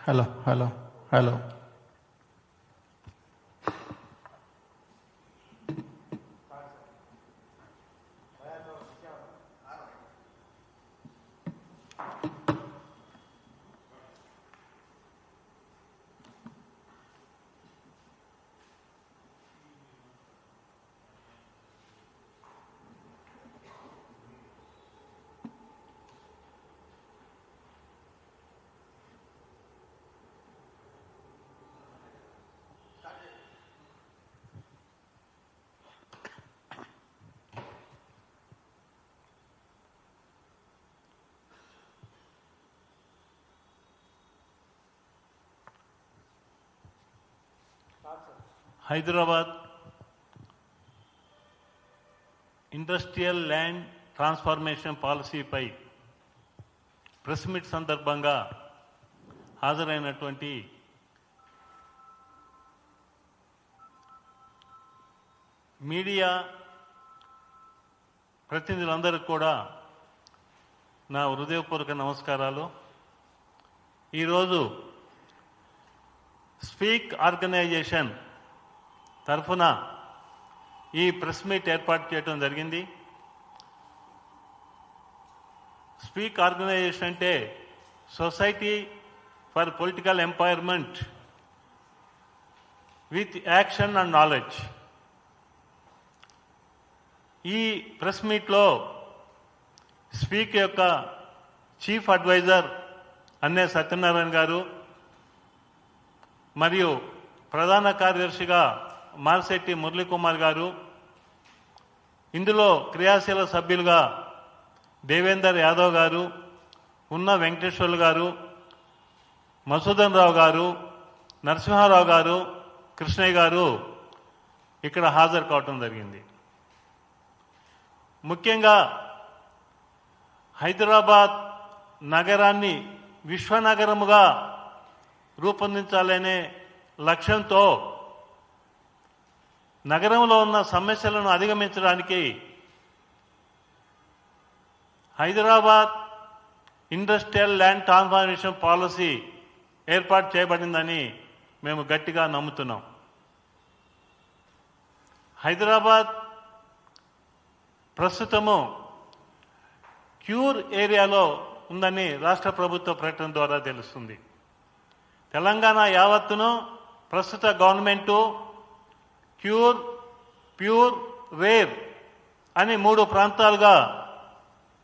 Hello. Hyderabad industrial land transformation పాలసీపై press meet సందర్భంగా హాజరైనటువంటి మీడియా ప్రతినిధులందరికీ కూడా నా హృదయపూర్వక నమస్కారాలు. ఈరోజు స్పీక్ ఆర్గనైజేషన్ తరఫున ఈ ప్రెస్ మీట్ ఏర్పాటు చేయడం జరిగింది. స్పీక్ ఆర్గనైజేషన్ అంటే society for political empowerment with action and knowledge. ఈ ప్రెస్ మీట్లో స్పీక్ యొక్క చీఫ్ అడ్వైజర్ అన్నే సత్యనారాయణ గారు మరియు ప్రధాన కార్యదర్శిగా మార్శెట్టి మురళీకుమార్ గారు, ఇందులో క్రియాశీల సభ్యులుగా దేవేందర్ యాదవ్ గారు, ఉన్న వెంకటేశ్వర్లు గారు, మసూదన్ రావు గారు, నరసింహారావు గారు, కృష్ణయ్య గారు ఇక్కడ హాజరు కావటం జరిగింది. ముఖ్యంగా హైదరాబాద్ నగరాన్ని విశ్వనగరముగా రూపొందించాలనే లక్ష్యంతో నగరంలో ఉన్న సమస్యలను అధిగమించడానికి Hyderabad industrial land transformation policy ఏర్పాటు చేయబడిందని మేము గట్టిగా నమ్ముతున్నాం. హైదరాబాద్ ప్రస్తుతము క్యూర్ ఏరియాలో ఉందని రాష్ట్ర ప్రభుత్వ ప్రకటన ద్వారా తెలుస్తుంది. తెలంగాణ యావత్తును ప్రస్తుత గవర్నమెంటు క్యూర్, ప్యూర్, రేర్ అని 3 ప్రాంతాలుగా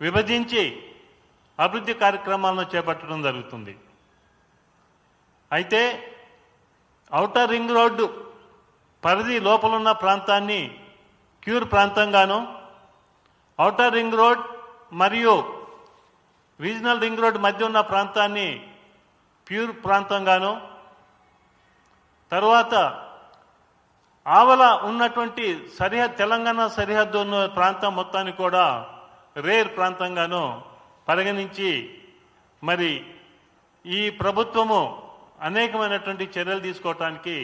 విభజించి అభివృద్ధి కార్యక్రమాలను చేపట్టడం జరుగుతుంది. అయితే ఔటర్ రింగ్ రోడ్డు పరిధి లోపలున్న ప్రాంతాన్ని క్యూర్ ప్రాంతంగాను, ఔటర్ రింగ్ రోడ్ మరియు రీజనల్ రింగ్ రోడ్ మధ్య ఉన్న ప్రాంతాన్ని ప్యూర్ ప్రాంతంగాను, తరువాత ఆవల ఉన్నటువంటి తెలంగాణ సరిహద్దు ఉన్న ప్రాంతం మొత్తాన్ని కూడా రేర్ ప్రాంతంగాను పరిగణించి మరి ఈ ప్రభుత్వము అనేకమైనటువంటి చర్యలు తీసుకోవటానికి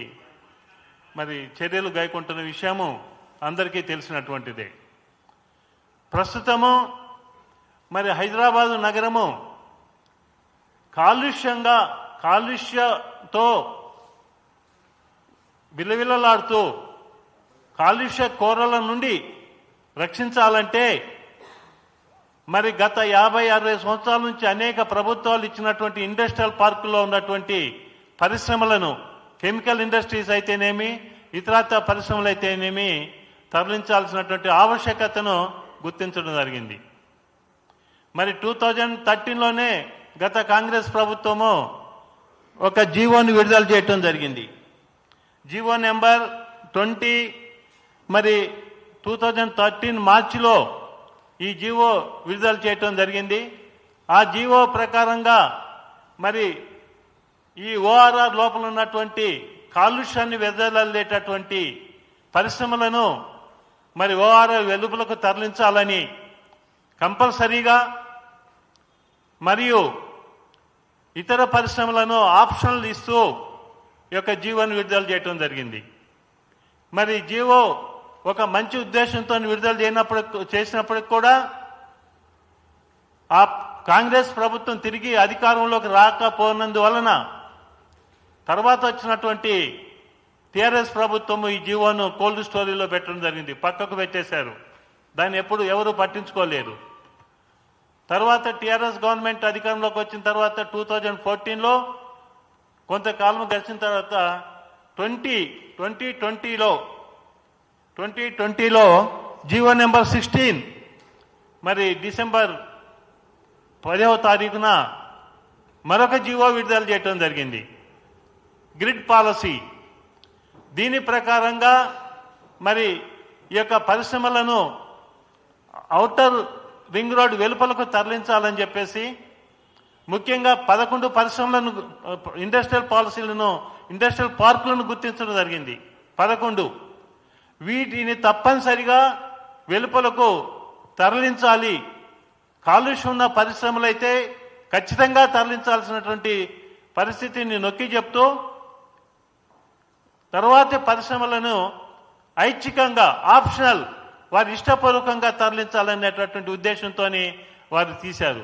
మరి చర్యలు గైకొంటున్న విషయము అందరికీ తెలిసినటువంటిదే. ప్రస్తుతము మరి హైదరాబాదు నగరము కాలుష్యంతో విలవిలలాడుతూ కాలుష్య కోరల నుండి రక్షించాలంటే మరి గత 50-60 సంవత్సరాల నుంచి అనేక ప్రభుత్వాలు ఇచ్చినటువంటి ఇండస్ట్రియల్ పార్కుల్లో ఉన్నటువంటి పరిశ్రమలను, కెమికల్ ఇండస్ట్రీస్ అయితేనేమి, ఇతరత్ర పరిశ్రమలు అయితేనేమి తరలించాల్సినటువంటి ఆవశ్యకతను గుర్తించడం జరిగింది. మరి 2013లోనే గత కాంగ్రెస్ ప్రభుత్వము ఒక జీవోని విడుదల చేయటం జరిగింది. జీవో నెంబర్ 20 మరి 2013 మార్చిలో ఈ జీవో విడుదల చేయటం జరిగింది. ఆ జీవో ప్రకారంగా మరి ఈ ఓఆర్ఆర్ లోపల ఉన్నటువంటి కాలుష్యాన్ని వెదజల్లేటటువంటి పరిశ్రమలను మరి ఓఆర్ఆర్ వెలుపలకు తరలించాలని కంపల్సరీగా మరియు ఇతర పరిశ్రమలను ఆప్షన్లు ఇస్తూ ఈ యొక్క జీవోను విడుదల చేయటం జరిగింది. మరి జీవో ఒక మంచి ఉద్దేశంతో విడుదల చేసినప్పటికి కూడా ఆ కాంగ్రెస్ ప్రభుత్వం తిరిగి అధికారంలోకి రాకపోయినందువలన తర్వాత వచ్చినటువంటి టీఆర్ఎస్ ప్రభుత్వం ఈ జీవోను కోల్డ్ స్టోరీలో పెట్టడం జరిగింది, పక్కకు పెట్టేశారు. దాన్ని ఎప్పుడు ఎవరు పట్టించుకోలేరు. తర్వాత టీఆర్ఎస్ గవర్నమెంట్ అధికారంలోకి వచ్చిన తర్వాత 2014లో కొంతకాలం గడిచిన తర్వాత 2020లో జీవో నెంబర్ 16 మరి డిసెంబర్ 10వ తారీఖున మరొక జీవో విడుదల చేయడం జరిగింది, గ్రిడ్ పాలసీ. దీని ప్రకారంగా మరి ఈ యొక్క పరిశ్రమలను ఔటర్ రింగ్ రోడ్ వెలుపలకు తరలించాలని చెప్పేసి ముఖ్యంగా 11 పరిశ్రమలను ఇండస్ట్రియల్ పార్కులను గుర్తించడం జరిగింది. 11 వీటిని తప్పనిసరిగా వెలుపలకు తరలించాలి. కాలుష్యం ఉన్న పరిశ్రమలైతే ఖచ్చితంగా తరలించాల్సినటువంటి పరిస్థితిని నొక్కి చెప్తూ తర్వాతి పరిశ్రమలను ఐచ్ఛికంగా ఆప్షనల్ వారి ఇష్టపూర్వకంగా తరలించాలనేటటువంటి ఉద్దేశంతో వారు తీశారు.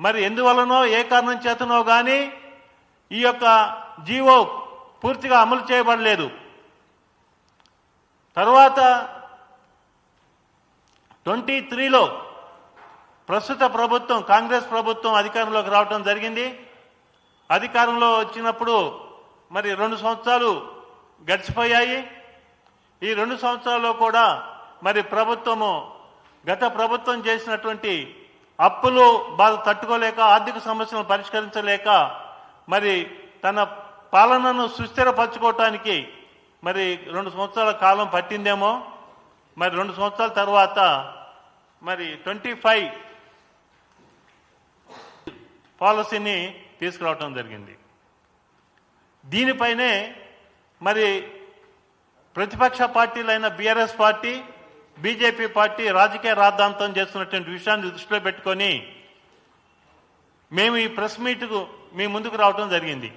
మరి ఎందువలనో ఏ కారణం చేతనో కానీ ఈ యొక్క జీవో పూర్తిగా అమలు చేయబడలేదు. తర్వాత 23లో ప్రస్తుత ప్రభుత్వం కాంగ్రెస్ ప్రభుత్వం అధికారంలోకి రావడం జరిగింది. అధికారంలో వచ్చినప్పుడు మరి 2 సంవత్సరాలు గడిచిపోయాయి. ఈ 2 సంవత్సరాల్లో కూడా మరి గత ప్రభుత్వం చేసినటువంటి అప్పులు బాధ తట్టుకోలేక ఆర్థిక సమస్యలను పరిష్కరించలేక మరి తన పాలనను సుస్థిరపరచుకోవటానికి మరి 2 సంవత్సరాల కాలం పట్టిందేమో. మరి 2 సంవత్సరాల తర్వాత మరి 25 పాలసీని తీసుకురావటం జరిగింది. దీనిపైనే మరి ప్రతిపక్ష పార్టీలైన బీఆర్ఎస్ పార్టీ, బీజేపీ పార్టీ రాజకీయ రాద్ధాంతం చేస్తున్నటువంటి విషయాన్ని దృష్టిలో పెట్టుకొని మేము ఈ ప్రెస్ మీట్కు మీ ముందుకు రావడం జరిగింది.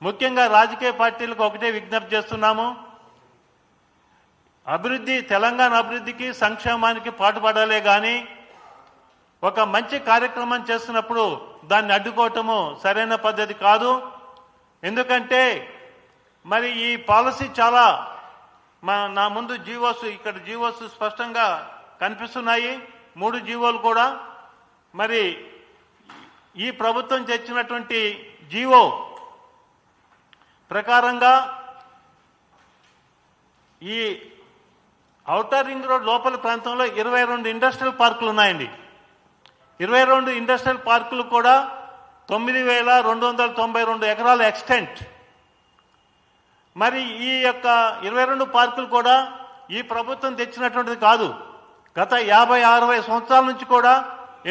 ముఖ్యంగా రాజకీయ పార్టీలకు ఒకటే విజ్ఞప్తి చేస్తున్నాము, తెలంగాణ అభివృద్ధికి సంక్షేమానికి పాటుపడాలే కానీ ఒక మంచి కార్యక్రమం చేస్తున్నప్పుడు దాన్ని అడ్డుకోవటము సరైన పద్ధతి కాదు. ఎందుకంటే మరి ఈ పాలసీ చాలా నా ముందు ఇక్కడ జీవోస్ స్పష్టంగా కనిపిస్తున్నాయి. 3 జీవోలు కూడా మరి ఈ ప్రభుత్వం తెచ్చినటువంటి జీవో ప్రకారంగా ఈ ఔటర్ రింగ్ రోడ్ లోపల ప్రాంతంలో 22 ఇండస్ట్రియల్ పార్కులు ఉన్నాయండి. 22 ఇండస్ట్రియల్ పార్కులు కూడా 9,292 ఎకరాల ఎక్స్టెంట్. మరి ఈ యొక్క 22 పార్కులు కూడా ఈ ప్రభుత్వం తెచ్చినటువంటిది కాదు. గత 50-60 సంవత్సరాల నుంచి కూడా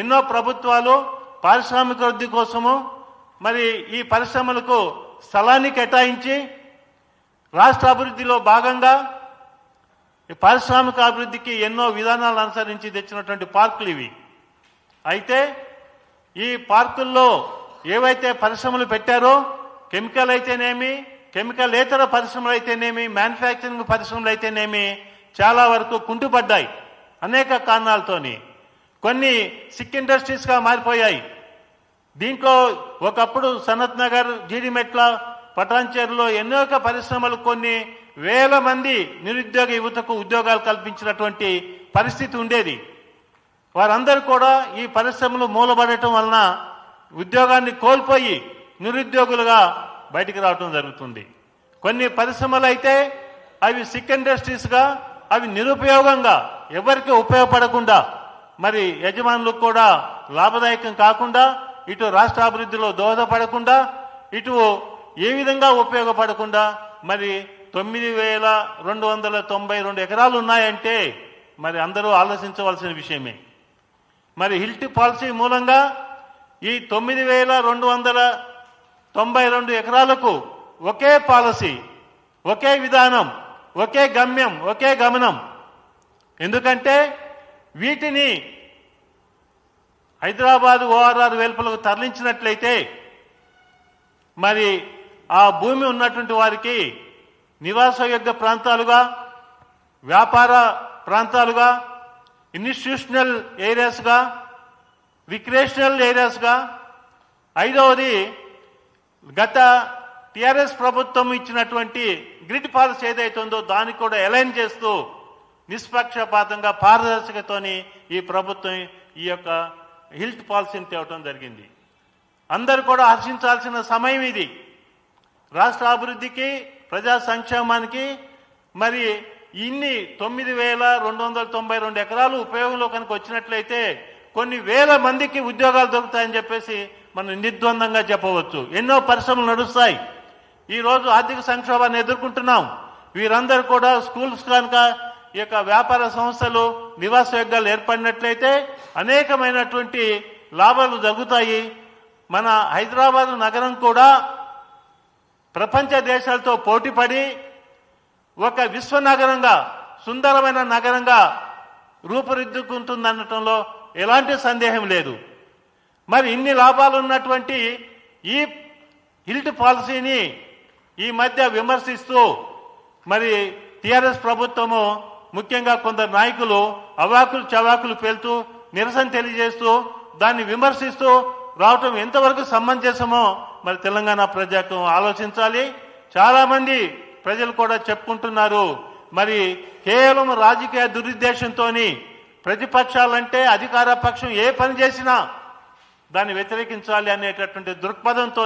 ఎన్నో ప్రభుత్వాలు పారిశ్రామిక వృద్ధి కోసము మరి ఈ పరిశ్రమలకు స్థలాన్ని కేటాయించి రాష్ట్ర అభివృద్ధిలో భాగంగా ఈ పారిశ్రామిక అభివృద్ధికి ఎన్నో విధానాలు అనుసరించి తెచ్చినటువంటి పార్కులు ఇవి. అయితే ఈ పార్కుల్లో ఏవైతే పరిశ్రమలు పెట్టారో కెమికల్ అయితేనేమి, కెమికలేతర పరిశ్రమలు అయితేనేమి, మ్యానుఫ్యాక్చరింగ్ పరిశ్రమలు అయితేనేమి చాలా వరకు కుంటుపడ్డాయి అనేక కారణాలతోని. కొన్ని సిక్ ఇండస్ట్రీస్గా మారిపోయాయి. దీంట్లో ఒకప్పుడు సనత్ నగర్, జీడిమెట్ల, పటాన్చేరులో అనేక పరిశ్రమలు కొన్ని వేల మంది నిరుద్యోగ యువతకు ఉద్యోగాలు కల్పించినటువంటి పరిస్థితి ఉండేది. వారందరూ కూడా ఈ పరిశ్రమలు మూలబడటం వలన ఉద్యోగాన్ని కోల్పోయి నిరుద్యోగులుగా బయటికి రావటం జరుగుతుంది. కొన్ని పరిశ్రమలు అయితే అవి సిక్ ఇండస్ట్రీస్గా అవి నిరుపయోగంగా ఎవరికి ఉపయోగపడకుండా మరి యజమానులకు కూడా లాభదాయకం కాకుండా ఇటు రాష్ట్ర అభివృద్ధిలో దోహదపడకుండా ఇటు ఏ విధంగా ఉపయోగపడకుండా మరి 9,292 ఎకరాలు ఉన్నాయంటే మరి అందరూ ఆలోచించవలసిన విషయమే. మరి హిల్టీ పాలసీ మూలంగా ఈ 9,292 ఎకరాలకు ఒకే పాలసీ, ఒకే విధానం, ఒకే గమ్యం, ఒకే గమనం. ఎందుకంటే వీటిని హైదరాబాద్ ఓఆర్ఆర్ వెలుపలకు తరలించినట్లయితే మరి ఆ భూమి ఉన్నటువంటి వారికి నివాసయోగ్య ప్రాంతాలుగా వ్యాపార ప్రాంతాలుగా, ఇన్స్టిట్యూషనల్ ఏరియాస్గా, రిక్రియేషనల్ ఏరియాస్గా, ఐదవది గత టిఆర్ఎస్ ప్రభుత్వం ఇచ్చినటువంటి గ్రిడ్ పాలసీ ఏదైతుందో దానికి కూడా అలైన్ చేస్తూ నిష్పక్షపాతంగా పారదర్శకతోని ఈ ప్రభుత్వం ఈ యొక్క హిల్ట్ పాలసీని తేవటం జరిగింది. అందరూ కూడా హర్షించాల్సిన సమయం ఇది. రాష్ట్ర అభివృద్ధికి, ప్రజా సంక్షేమానికి మరి ఇన్ని 9,292 ఎకరాలు ఉపయోగంలో కనుక వచ్చినట్లయితే కొన్ని వేల మందికి ఉద్యోగాలు దొరుకుతాయని చెప్పేసి మనం నిర్ద్వందంగా చెప్పవచ్చు. ఎన్నో పరిశ్రమలు నడుస్తాయి. ఈరోజు ఆర్థిక సంక్షోభాన్ని ఎదుర్కొంటున్నాం. వీరందరూ కూడా స్కూల్స్ కనుక ఈ యొక్క వ్యాపార సంస్థలు, నివాసయోగ్యాలు ఏర్పడినట్లయితే అనేకమైనటువంటి లాభాలు జరుగుతాయి. మన హైదరాబాద్ నగరం కూడా ప్రపంచ దేశాలతో పోటీపడి ఒక విశ్వనగరంగా, సుందరమైన నగరంగా రూపుదిద్దుకుంటుందనటంలో ఎలాంటి సందేహం లేదు. మరి ఇన్ని లాభాలు ఉన్నటువంటి ఈ హిల్ట్ పాలసీని ఈ మధ్య విమర్శిస్తూ మరి టిఆర్ఎస్ ప్రభుత్వము, ముఖ్యంగా కొందరు నాయకులు అవాకులు చవాకులు పేలుతూ నిరసన తెలియజేస్తూ దాన్ని విమర్శిస్తూ రావటం ఎంతవరకు సమంజసమో మరి తెలంగాణ ప్రజలకు ఆలోచించాలి. చాలామంది ప్రజలు కూడా చెప్పుకుంటున్నారు, మరి కేవలం రాజకీయ దురుద్దేశంతో ప్రతిపక్షాలంటే అధికార పక్షం ఏ పని చేసినా దాన్ని వ్యతిరేకించాలి అనేటటువంటి దృక్పథంతో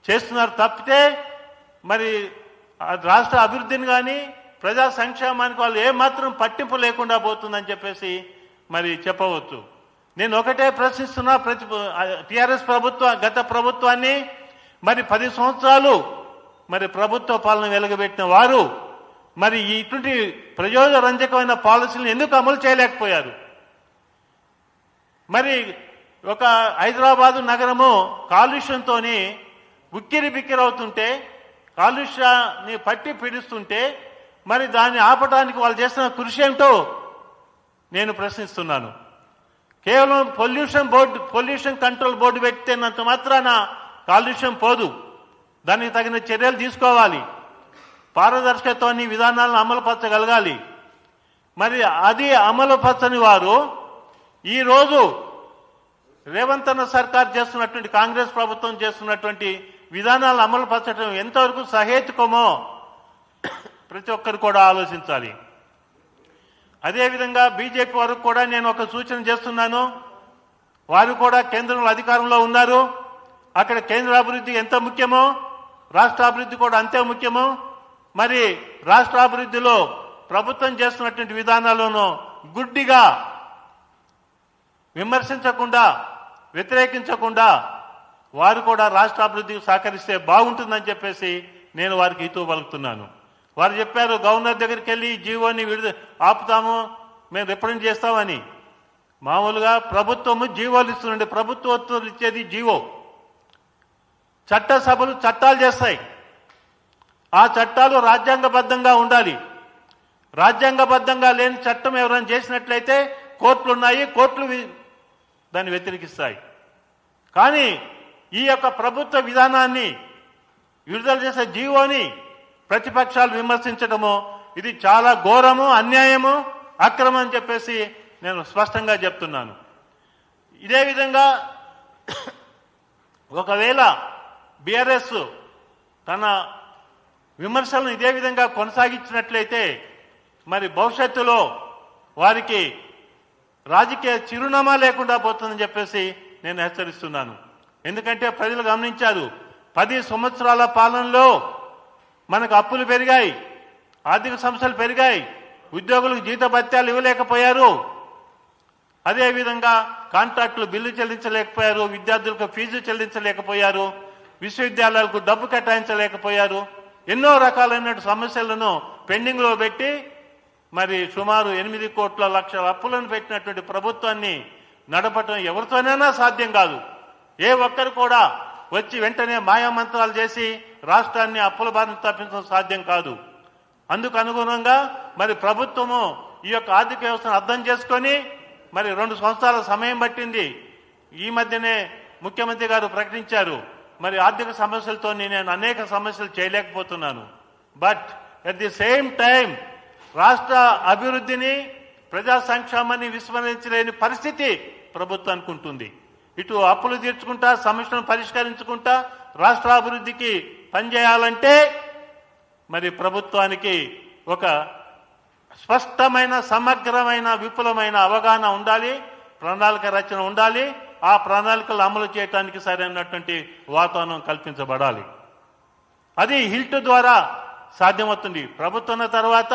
చేస్తున్నారు తప్పితే మరి రాష్ట్ర అభివృద్ధిని కానీ ప్రజా సంక్షేమానికి వాళ్ళు ఏమాత్రం పట్టింపు లేకుండా పోతుందని చెప్పేసి మరి చెప్పవచ్చు. నేను ఒకటే ప్రశ్నిస్తున్నా, టిఆర్ఎస్ గత ప్రభుత్వాన్ని మరి 10 సంవత్సరాలు మరి ప్రభుత్వ పాలన వెలుగబెట్టిన వారు మరి ఇటువంటి ప్రయోజనరంజకమైన పాలసీలను ఎందుకు అమలు చేయలేకపోయారు? మరి ఒక హైదరాబాదు నగరము కాలుష్యంతో ఉక్కిరి బిక్కిరవుతుంటే, కాలుష్యాన్ని పట్టి పీడిస్తుంటే మరి దాన్ని ఆపడానికి వాళ్ళు చేస్తున్న కృషి ఏమిటో నేను ప్రశ్నిస్తున్నాను. కేవలం పొల్యూషన్ కంట్రోల్ బోర్డు పెట్టినంత మాత్రాన కాలుష్యం పోదు. దానికి తగిన చర్యలు తీసుకోవాలి. పారదర్శకతని విధానాలను అమలుపరచగలగాలి. మరి అది అమలుపరచని వారు ఈరోజు రేవంత్ అన్న సర్కార్ చేస్తున్నటువంటి, కాంగ్రెస్ ప్రభుత్వం చేస్తున్నటువంటి విధానాలను అమలుపరచడం ఎంతవరకు సహేతుకమో ప్రతి ఒక్కరు కూడా ఆలోచించాలి. అదేవిధంగా బీజేపీ వరకు కూడా నేను ఒక సూచన చేస్తున్నాను. వారు కూడా కేంద్రంలో అధికారంలో ఉన్నారు. అక్కడ కేంద్ర అభివృద్ధి ఎంత ముఖ్యమో రాష్ట్ర అభివృద్ధి కూడా అంతే ముఖ్యము. మరి రాష్ట్ర అభివృద్ధిలో ప్రభుత్వం చేస్తున్నటువంటి విధానాలను గుడ్డిగా విమర్శించకుండా, వ్యతిరేకించకుండా వారు కూడా రాష్ట్ర అభివృద్ధికి సహకరిస్తే బాగుంటుందని చెప్పేసి నేను వారికి హితవు పలుకుతున్నాను. వారు చెప్పారు, గవర్నర్ దగ్గరికి వెళ్ళి జీవోని ఆపుతాము, మేము రిప్రజెంట్ చేస్తామని. మామూలుగా ప్రభుత్వము జీవోలు ఇస్తుందండి. ప్రభుత్వం ఇచ్చేది జీవో. చట్టసభలు చట్టాలు చేస్తాయి. ఆ చట్టాలు రాజ్యాంగబద్ధంగా ఉండాలి. రాజ్యాంగబద్ధంగా లేని చట్టం ఎవరైనా చేసినట్లయితే కోర్టులు ఉన్నాయి, కోర్టులు దాన్ని వ్యతిరేకిస్తాయి. కానీ ఈ యొక్క ప్రభుత్వ విధానాన్ని, విడుదల చేసే జీవోని ప్రతిపక్షాలు విమర్శించడము ఇది చాలా ఘోరము, అన్యాయము, అక్రమం అని చెప్పేసి నేను స్పష్టంగా చెప్తున్నాను. ఇదే విధంగా ఒకవేళ బీఆర్ఎస్ తన విమర్శలను ఇదే విధంగా కొనసాగించినట్లయితే మరి భవిష్యత్తులో వారికి రాజకీయ చిరునామా లేకుండా పోతుందని చెప్పేసి నేను హెచ్చరిస్తున్నాను. ఎందుకంటే ప్రజలు గమనించారు, 10 సంవత్సరాల పాలనలో మనకు అప్పులు పెరిగాయి, ఆర్థిక సమస్యలు పెరిగాయి, ఉద్యోగులకు జీతభత్యాలు ఇవ్వలేకపోయారు, అదేవిధంగా కాంట్రాక్టులు బిల్లు చెల్లించలేకపోయారు, విద్యార్థులకు ఫీజు చెల్లించలేకపోయారు, విశ్వవిద్యాలయాలకు డబ్బు కేటాయించలేకపోయారు. ఎన్నో రకాలైన సమస్యలను పెండింగ్లో పెట్టి మరి సుమారు 8 కోట్ల లక్షల అప్పులను పెట్టినటువంటి ప్రభుత్వాన్ని నడపటం ఎవరితోనైనా సాధ్యం కాదు. ఏ ఒక్కరు కూడా వచ్చి వెంటనే మాయామంత్రాలు చేసి రాష్ట్రాన్ని అప్పుల బారిన తప్పించడం సాధ్యం కాదు. అందుకు అనుగుణంగా మరి ప్రభుత్వము ఈ యొక్క ఆర్థిక వ్యవస్థను అర్థం చేసుకొని మరి 2 సంవత్సరాల సమయం పట్టింది. ఈ మధ్యనే ముఖ్యమంత్రి గారు ప్రకటించారు, మరి ఆర్థిక సమస్యలతో నేను అనేక సమస్యలు చేయలేకపోతున్నాను. But at the same time రాష్ట్ర అభివృద్ధిని ప్రజా సంక్షేమాన్ని విస్మరించలేని పరిస్థితి ప్రభుత్వానికి ఉంటుంది. ఇటు అప్పులు తీర్చుకుంటా, సమస్యలను పరిష్కరించుకుంటా రాష్ట్ర అభివృద్ధికి పనిచేయాలంటే మరి ప్రభుత్వానికి ఒక స్పష్టమైన, సమగ్రమైన, విపులమైన అవగాహన ఉండాలి, ప్రణాళిక రచన ఉండాలి. ఆ ప్రణాళికలు అమలు చేయడానికి సరైనటువంటి వాతావరణం కల్పించబడాలి. అది హిల్ట్ ద్వారా సాధ్యమవుతుంది. ప్రభుత్వం తర్వాత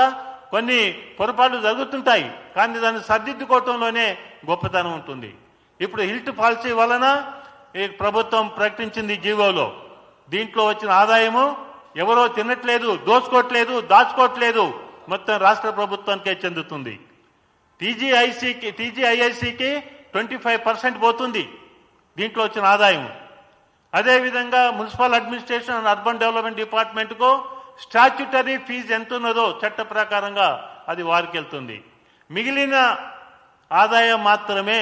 కొన్ని పొరపాట్లు జరుగుతుంటాయి, కానీ దాన్ని సర్దిద్దుకోవటంలోనే గొప్పతనం ఉంటుంది. ఇప్పుడు హిల్ట్ పాలసీ వలన ఈ ప్రభుత్వం ప్రకటించింది జీవోలో, దీంట్లో వచ్చిన ఆదాయము ఎవరో తినట్లేదు, దోచుకోవట్లేదు, దాచుకోవట్లేదు, మొత్తం రాష్ట్ర ప్రభుత్వానికే చెందుతుంది. టీజీఐఐసికి 25% పోతుంది దీంట్లో వచ్చిన ఆదాయం. అదేవిధంగా municipal administration and urban development డిపార్ట్మెంట్కు స్టాట్యుటరీ ఫీజు ఎంత ఉన్నదో చట్ట ప్రకారంగా అది వారికి వెళ్తుంది. మిగిలిన ఆదాయం మాత్రమే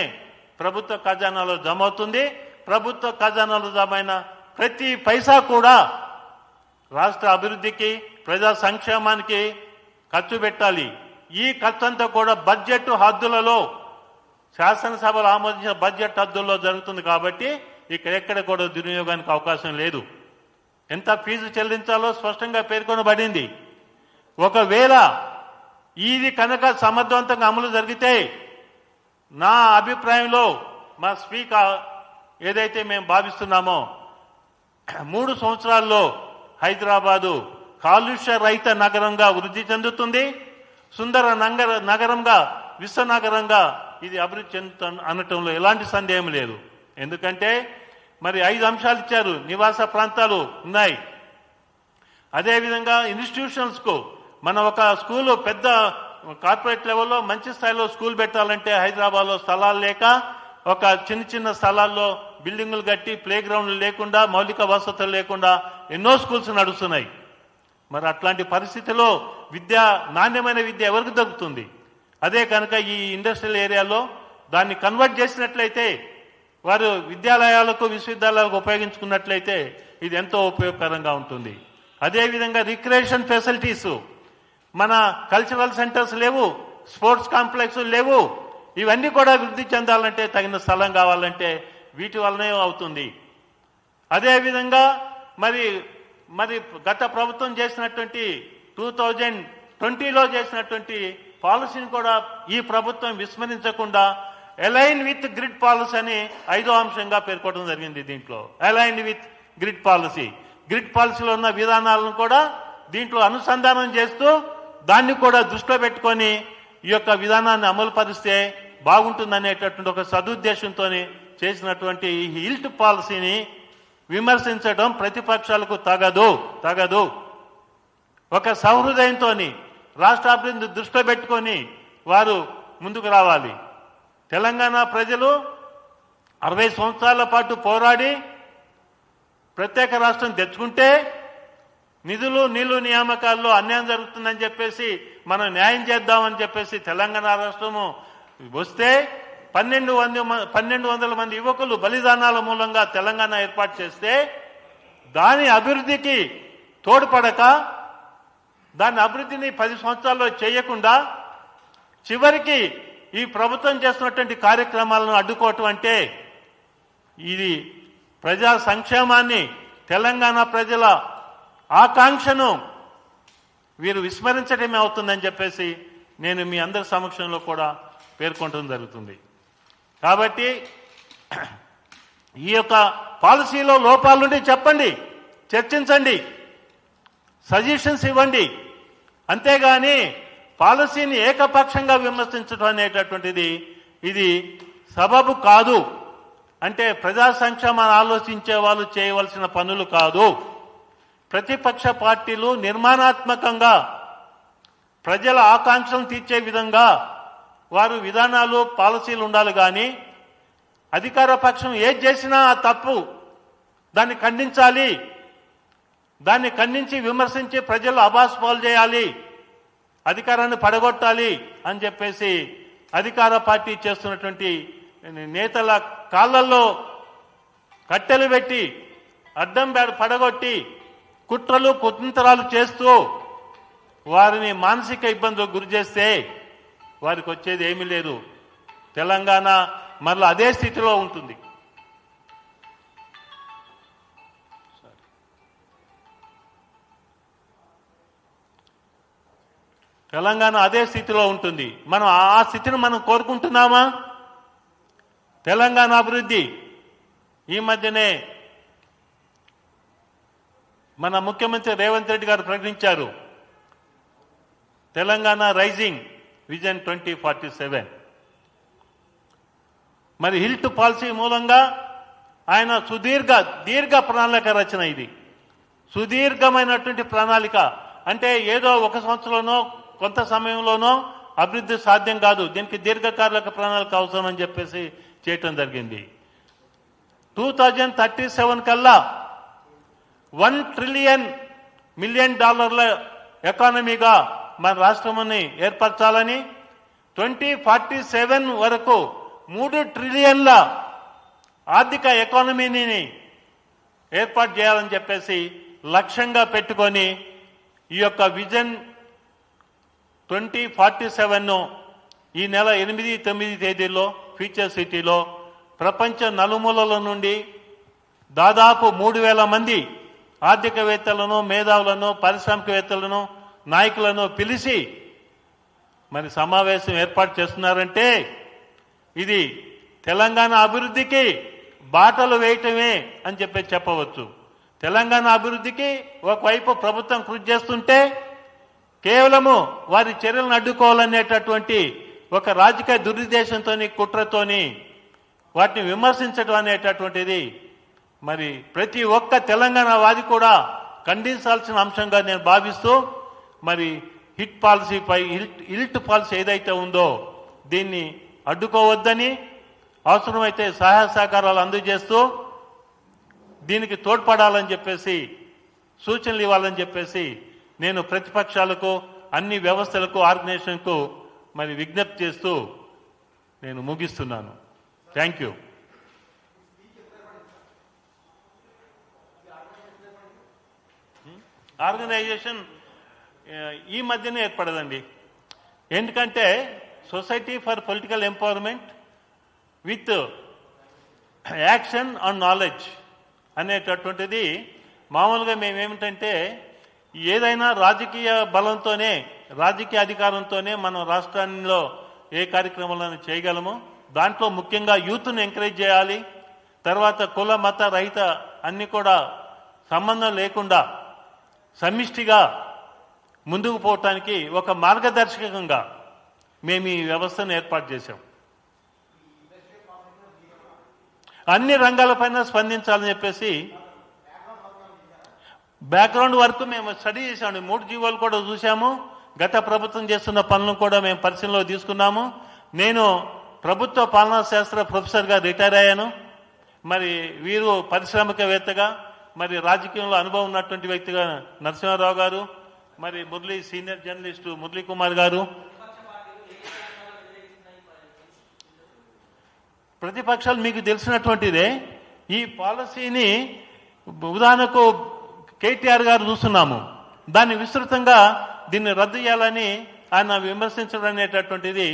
ప్రభుత్వ ఖజానాలో జమ అవుతుంది. ప్రభుత్వ ఖజానాలో జమ అయిన ప్రతి పైసా కూడా రాష్ట్ర అభివృద్ధికి, ప్రజా సంక్షేమానికి ఖర్చు పెట్టాలి. ఈ ఖర్చు అంతా కూడా బడ్జెట్ హద్దులలో, శాసనసభలో ఆమోదించిన బడ్జెట్ హద్దుల్లో జరుగుతుంది. కాబట్టి ఎక్కడ కూడా దుర్వినియోగానికి అవకాశం లేదు. ఎంత ఫీజు చెల్లించాలో స్పష్టంగా పేర్కొనబడింది. ఒకవేళ ఇది కనుక సమర్థవంతంగా అమలు జరిగితే నా అభిప్రాయంలో మా స్పీకర్ ఏదైతే మేము భావిస్తున్నామో 3 సంవత్సరాల్లో హైదరాబాదు కాలుష్య రహిత నగరంగా వృద్ధి చెందుతుంది. సుందర నగరంగా, విశ్వనగరంగా ఇది అభివృద్ధి చెందుతుంది అనటంలో ఎలాంటి సందేహం లేదు. ఎందుకంటే మరి 5 అంశాలు ఇచ్చారు. నివాస ప్రాంతాలు ఉన్నాయి. అదేవిధంగా ఇన్స్టిట్యూషన్స్కు మనం ఒక స్కూలు పెద్ద కార్పొరేట్ లెవెల్లో మంచి స్థాయిలో స్కూల్ పెట్టాలంటే హైదరాబాద్లో స్థలాలు లేక ఒక చిన్న స్థలాల్లో బిల్డింగులు కట్టి ప్లే గ్రౌండ్లు లేకుండా, మౌలిక వసతులు లేకుండా ఎన్నో స్కూల్స్ నడుస్తున్నాయి. మరి అట్లాంటి పరిస్థితిలో నాణ్యమైన విద్య ఎవరికి దొరుకుతుంది? అదే కనుక ఈ ఇండస్ట్రియల్ ఏరియాలో దాన్ని కన్వర్ట్ చేసినట్లయితే, వారు విద్యాలయాలకు, విశ్వవిద్యాలయాలకు ఉపయోగించుకున్నట్లయితే ఇది ఎంతో ఉపయోగకరంగా ఉంటుంది. అదేవిధంగా రిక్రియేషన్ ఫెసిలిటీస్, మన కల్చరల్ సెంటర్స్ లేవు, స్పోర్ట్స్ కాంప్లెక్స్ లేవు. ఇవన్నీ కూడా వృద్ధి చెందాలంటే తగిన స్థలం కావాలంటే వీటి వల్లనే అవుతుంది. అదేవిధంగా మరి గత ప్రభుత్వం చేసినటువంటి 2020లో చేసినటువంటి పాలసీని కూడా ఈ ప్రభుత్వం విస్మరించకుండా అలైన్ విత్ గ్రిడ్ పాలసీ అని 5వ అంశంగా పేర్కొనడం జరిగింది. దీంట్లో అలైన్ విత్ గ్రిడ్ పాలసీలో ఉన్న విధానాలను కూడా దీంట్లో అనుసంధానం చేస్తూ దాన్ని కూడా దృష్టిలో పెట్టుకొని ఈ యొక్క విధానాన్ని అమలు పరిస్తే బాగుంటుందనేటటువంటి ఒక సదుద్దేశంతో చేసినటువంటి ఈ హిల్ట్ పాలసీని విమర్శించడం ప్రతిపక్షాలకు తగదు. ఒక సౌహృదయంతో రాష్ట్ర అభివృద్ధిని దృష్టిలో పెట్టుకొని వారు ముందుకు రావాలి. తెలంగాణ ప్రజలు 60 సంవత్సరాల పాటు పోరాడి ప్రత్యేక రాష్ట్రం తెచ్చుకుంటే నిధులు, నీళ్లు, నియామకాల్లో అన్యాయం జరుగుతుందని చెప్పేసి మనం న్యాయం చేద్దామని చెప్పేసి తెలంగాణ రాష్ట్రము వస్తే 1200 మంది యువకులు బలిదానాల మూలంగా తెలంగాణ ఏర్పాటు చేస్తే దాని అభివృద్ధికి తోడ్పడక, దాని అభివృద్ధిని 10 సంవత్సరాల్లో చేయకుండా చివరికి ఈ ప్రభుత్వం చేస్తున్నటువంటి కార్యక్రమాలను అడ్డుకోవటం అంటే ఇది ప్రజా సంక్షేమాన్ని, తెలంగాణ ప్రజల ఆకాంక్షను వీరు విస్మరించడమే అవుతుందని చెప్పేసి నేను మీ అందరి సమక్షంలో కూడా పేర్కొనడం జరుగుతుంది. కాబట్టి ఈ యొక్క పాలసీలో లోపాలుంటే చెప్పండి, చర్చించండి, సజెషన్స్ ఇవ్వండి. అంతేగాని పాలసీని ఏకపక్షంగా విమర్శించడం అనేటటువంటిది ఇది సబబు కాదు. అంటే ప్రజా సంక్షేమాన్ని ఆలోచించే వాళ్ళు చేయవలసిన పనులు కాదు. ప్రతిపక్ష పార్టీలు నిర్మాణాత్మకంగా ప్రజల ఆకాంక్షలను తీర్చే విధంగా వారు విధానాలు, పాలసీలు ఉండాలి. కానీ అధికార పక్షం ఏది చేసినా తప్పు, దాన్ని ఖండించాలి, దాన్ని ఖండించి విమర్శించి ప్రజలు అబాస్పాలు చేయాలి, అధికారాన్ని పడగొట్టాలి అని చెప్పేసి అధికార పార్టీ చేస్తున్నటువంటి నేతల కాళ్ళల్లో కట్టెలు పెట్టి అడ్డం పడగొట్టి కుట్రలు కుతంత్రాలు చేస్తూ వారిని మానసిక ఇబ్బందులకు గురి చేస్తే వారికి వచ్చేది ఏమీ లేదు. తెలంగాణ మరలా అదే స్థితిలో ఉంటుంది. తెలంగాణ అదే స్థితిలో ఉంటుంది. మనం ఆ స్థితిని మనం కోరుకుంటున్నామా? తెలంగాణ అభివృద్ధి ఈ మధ్యనే మన ముఖ్యమంత్రి రేవంత్ రెడ్డి గారు ప్రకటించారు, తెలంగాణ రైజింగ్ విజన్ 2047. మరి హిల్ట్ పాలసీ మూలంగా ఆయన దీర్ఘ ప్రణాళిక రచన. ఇది సుదీర్ఘమైనటువంటి ప్రణాళిక. అంటే ఏదో ఒక సంవత్సరంలోనో కొంత సమయంలోనో అభివృద్ధి సాధ్యం కాదు. దీనికి దీర్ఘకాలిక ప్రణాళిక అవసరం అని చెప్పేసి చేయటం జరిగింది. 2037 కల్లా $1 trillion ఎకానమీగా మన రాష్ట్రాన్ని ఏర్పరచాలని, 2047 వరకు 3 ట్రిలియన్ల ఆర్థిక ఎకానమీని ఏర్పాటు చేయాలని చెప్పేసి లక్ష్యంగా పెట్టుకొని ఈ యొక్క విజన్ 2047ను ఈ నెల 8, 9 తేదీల్లో ఫ్యూచర్ సిటీలో ప్రపంచ నలుమూలల నుండి దాదాపు 3,000 మంది ఆర్థికవేత్తలను, మేధావులను, పారిశ్రామికవేత్తలను, నాయకులను పిలిచి మరి సమావేశం ఏర్పాటు చేస్తున్నారంటే ఇది తెలంగాణ అభివృద్ధికి బాటలు వేయటమే అని చెప్పవచ్చు. తెలంగాణ అభివృద్ధికి ఒకవైపు ప్రభుత్వం కృషి చేస్తుంటే కేవలము వారి చర్యలను అడ్డుకోవాలనేటటువంటి ఒక రాజకీయ దురుద్దేశంతోని, కుట్రతోని వాటిని విమర్శించడం అనేటటువంటిది మరి ప్రతి ఒక్క తెలంగాణ వాది కూడా ఖండించాల్సిన అంశంగా నేను భావిస్తూ, మరి హిట్ పాలసీ ఏదైతే ఉందో దీన్ని అడ్డుకోవద్దని, అవసరమైతే సహాయ సహకారాలు అందజేస్తూ దీనికి తోడ్పడాలని చెప్పేసి, సూచనలు ఇవ్వాలని చెప్పేసి నేను ప్రతిపక్షాలకు, అన్ని వ్యవస్థలకు, ఆర్గనైజేషన్కు మరి విజ్ఞప్తి చేస్తూ నేను ముగిస్తున్నాను. Thank you. ఆర్గనైజేషన్ ఈ మధ్యనే ఏర్పడదండి. ఎందుకంటే society for political empowerment with action on knowledge అనేటటువంటిది మామూలుగా మేమేమిటంటే ఏదైనా రాజకీయ బలంతోనే, రాజకీయ అధికారంతోనే మనం రాష్ట్రాల్లో ఏ కార్యక్రమాలను చేయగలము. దాంట్లో ముఖ్యంగా యూత్ను ఎంకరేజ్ చేయాలి. తర్వాత కుల మత రహిత అన్ని కూడా సంబంధం లేకుండా సమిష్టిగా ముందుకు పోవటానికి ఒక మార్గదర్శకంగా మేము ఈ వ్యవస్థను ఏర్పాటు చేశాం. అన్ని రంగాలపైన స్పందించాలని చెప్పేసి బ్యాక్గ్రౌండ్ వర్క్ మేము స్టడీ చేసాము. 3 జీవోలు కూడా చూసాము. గత ప్రభుత్వం చేస్తున్న పనులను కూడా మేము పరిశీలనలో తీసుకున్నాము. నేను ప్రభుత్వ పాలనా శాస్త్ర ప్రొఫెసర్గా రిటైర్ అయ్యాను. మరి వీరు పారిశ్రామికవేత్తగా, మరి రాజకీయంలో అనుభవం ఉన్నటువంటి వ్యక్తిగా నరసింహారావు గారు, మరి మురళీ సీనియర్ జర్నలిస్టు మురళీ కుమార్ గారు. ప్రతిపక్షాలు మీకు తెలిసినటువంటిదే. ఈ పాలసీని ఉదాహరణకు కేటీఆర్ గారు చూస్తున్నాము, దాన్ని విస్తృతంగా దీన్ని రద్దు చేయాలని ఆయన విమర్శించడం అనేటటువంటిది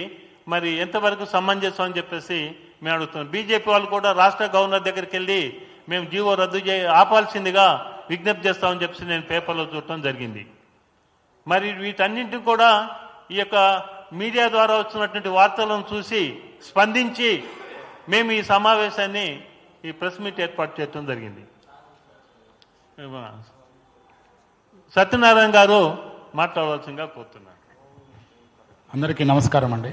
మరి ఎంతవరకు సమంజసం అని చెప్పేసి మేము అడుగుతున్నాం. బీజేపీ వాళ్ళు కూడా రాష్ట్ర గవర్నర్ దగ్గరికి వెళ్ళి మేము జీవో రద్దు ఆపాల్సిందిగా విజ్ఞప్తి చేస్తామని చెప్పేసి నేను పేపర్లో చూడటం జరిగింది. మరి వీటన్నింటినీ కూడా ఈ యొక్క మీడియా ద్వారా వచ్చినటువంటి వార్తలను చూసి స్పందించి మేము ఈ సమావేశాన్ని, ఈ ప్రెస్ మీట్ ఏర్పాటు చేయడం జరిగింది. సత్యనారాయణ గారు మాట్లాడవలసిందిగా కోరుతున్నాను. అందరికీ నమస్కారం అండి.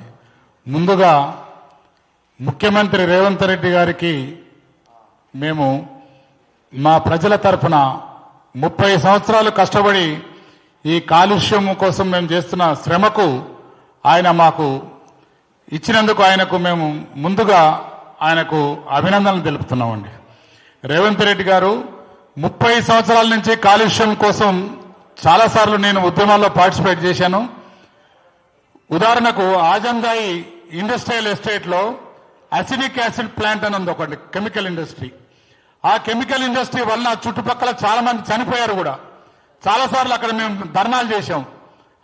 ముందుగా ముఖ్యమంత్రి రేవంత్ రెడ్డి గారికి మేము మా ప్రజల తరఫున 30 సంవత్సరాలు కష్టపడి ఈ కాలుష్యం కోసం మేము చేస్తున్న శ్రమకు ఆయన మాకు ఇచ్చినందుకు ఆయనకు మేము ముందుగా ఆయనకు అభినందనలు తెలుపుతున్నామండి. రేవంత్ రెడ్డి గారు 30 సంవత్సరాల నుంచి కాలుష్యం కోసం చాలాసార్లు నేను ఉద్యమాల్లో పార్టిసిపేట్ చేశాను. ఉదాహరణకు ఆజంగాయి ఇండస్ట్రియల్ ఎస్టేట్లో అసిడిక్ యాసిడ్ ప్లాంట్ అని ఉంది ఒకటి, కెమికల్ ఇండస్ట్రీ. ఆ కెమికల్ ఇండస్ట్రీ వల్ల చుట్టుపక్కల చాలా మంది చనిపోయారు కూడా. చాలాసార్లు అక్కడ మేము ధర్నాలు చేశాం.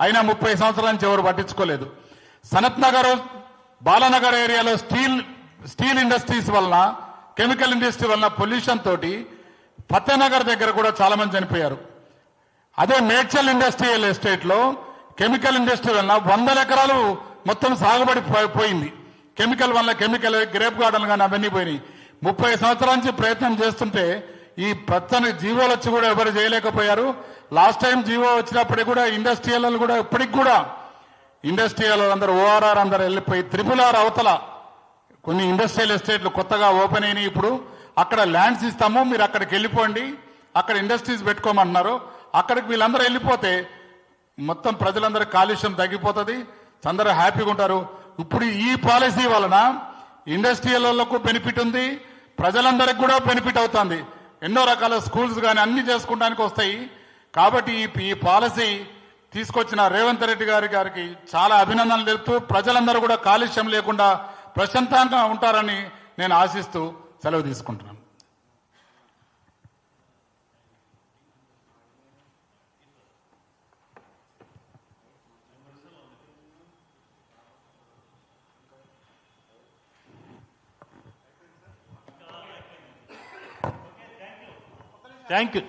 అయినా 30 సంవత్సరాల నుంచి ఎవరు పట్టించుకోలేదు. సనత్ నగర్, బాలానగర్ ఏరియాలో స్టీల్ ఇండస్ట్రీస్ వలన, కెమికల్ ఇండస్ట్రీ వలన పొల్యూషన్ తోటి ఫతేనగర్ దగ్గర కూడా చాలా మంది చనిపోయారు. అదే మేడ్చల్ ఇండస్ట్రియల్ ఎస్టేట్ లో కెమికల్ ఇండస్ట్రీ వలన 100 ఎకరాలు మొత్తం సాగుబడి పోయింది. కెమికల్ వల్ల గ్రేప్ గార్డెన్ కానీ అవన్నీ పోయినాయి. 30 సంవత్సరాల నుంచి ప్రయత్నం చేస్తుంటే ఈ పచ్చని జీవోలు వచ్చి కూడా ఎవరు చేయలేకపోయారు. లాస్ట్ టైం జీవో వచ్చినప్పటికి కూడా ఇండస్ట్రియల్ కూడా ఇప్పటికి కూడా ఇండస్ట్రియల్ అందరూ ఓఆర్ఆర్ అందరూ వెళ్ళిపోయి RRR అవతల కొన్ని ఇండస్ట్రియల్ ఎస్టేట్లు కొత్తగా ఓపెన్ అయినాయి. ఇప్పుడు అక్కడ ల్యాండ్స్ ఇస్తాము, మీరు అక్కడికి వెళ్ళిపోండి, అక్కడ ఇండస్ట్రీస్ పెట్టుకోమంటున్నారు. అక్కడికి వీళ్ళందరూ వెళ్ళిపోతే మొత్తం ప్రజలందరూ కాలుష్యం తగ్గిపోతుంది, అందరూ హ్యాపీగా ఉంటారు. ఇప్పుడు ఈ పాలసీ వలన ఇండస్ట్రియల్లకు బెనిఫిట్ ఉంది, ప్రజలందరికీ కూడా బెనిఫిట్ అవుతుంది. ఎన్నో రకాల స్కూల్స్ కానీ అన్ని చేసుకోవడానికి వస్తాయి. కాబట్టి ఈ పాలసీ తీసుకొచ్చిన రేవంత్ రెడ్డి గారికి చాలా అభినందనలు తెలుపుతూ ప్రజలందరూ కూడా కాలుష్యం లేకుండా ప్రశాంతంగా ఉంటారని నేను ఆశిస్తూ సెలవు తీసుకుంటున్నాను. Thank you.